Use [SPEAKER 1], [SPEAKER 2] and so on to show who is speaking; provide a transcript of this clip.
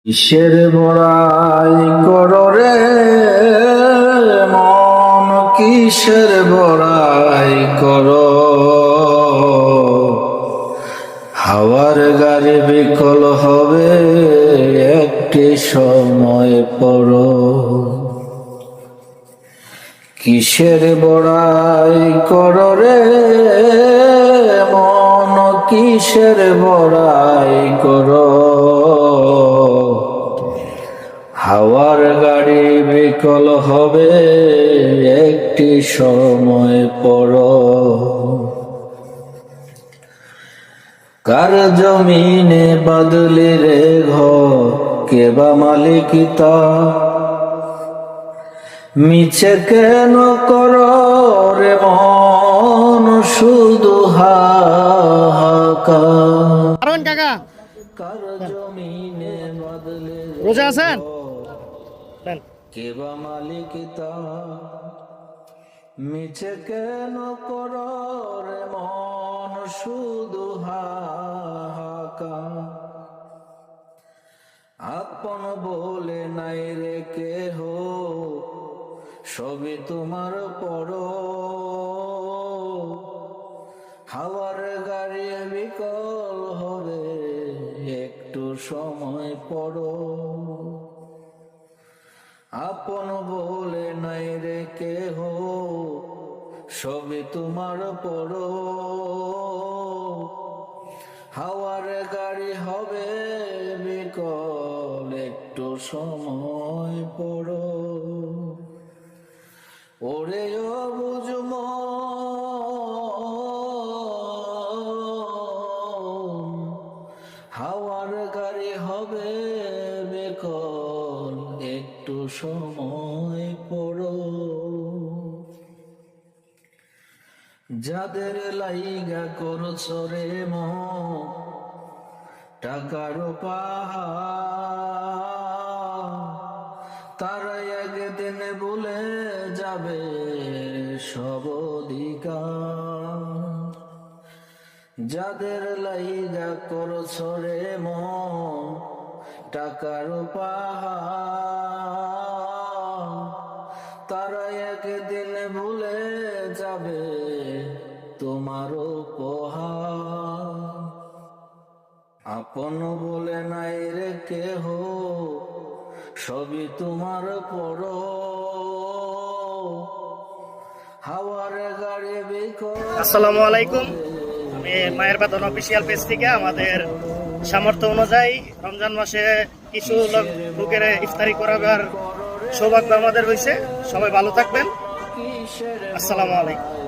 [SPEAKER 1] কিসের বড়াই করো রে মন, কিসের বড়াই করো? হাওয়ার গাড়ি বিকল হবে একটি সময় পড়ো। কিসের বড়াই করো রে মন, কিসের বড়াই করো? হাওয়ার গাড়ি বিকল হবে একটি সময় পড়ো। কার জমিনে বাদলি রে ঘর, কে বা মালিকিতা? মিছে কেন করো রে মন শুধু হাহাকার?
[SPEAKER 2] কাকা
[SPEAKER 1] কার জমিনে বাদলি
[SPEAKER 2] রোজা আছেন?
[SPEAKER 1] কে বা মালিকিতা? মিছে কেন করো রে মন শুধু হাহাকার? আপন বলে নাই রে কেহ, সবই তোমার পরো। হাওয়ার গাড়ি বিকল হবে একটু সময় পড়ো। আপন বলে নাই রে কেহ, সবই তোমার পরো। হাওয়ার গাড়ি হবে বিকল একটু সময় পড়ো। ওরে অবুঝ মন, হাওয়ার গাড়ি হবে বিকল একটু সময় পড়ো। যাদের লাইগা করছো রে মন টাকার পাহাড়, তারা একদিন ভুলে যাবে সব অধিকার। যাদের লাইগা করছো রে মন টাকার পাহাড়, তারা একদিন ভুলে যাবে তোমার উপহার। আপন বলে নাই রে কেহ, সবই তোমার পরো। হাওয়ার গাড়ি বিকল।
[SPEAKER 2] আসসালামু আলাইকুম। আমি মায়ের বাদন অফিসিয়াল পেজ থেকে আমাদের সামর্থ্য অনুযায়ী রমজান মাসে কিছু লোকের ইফতারি করাবার সৌভাগ্য আমাদের হয়েছে। সবাই ভালো থাকবেন। আসসালামু আলাইকুম।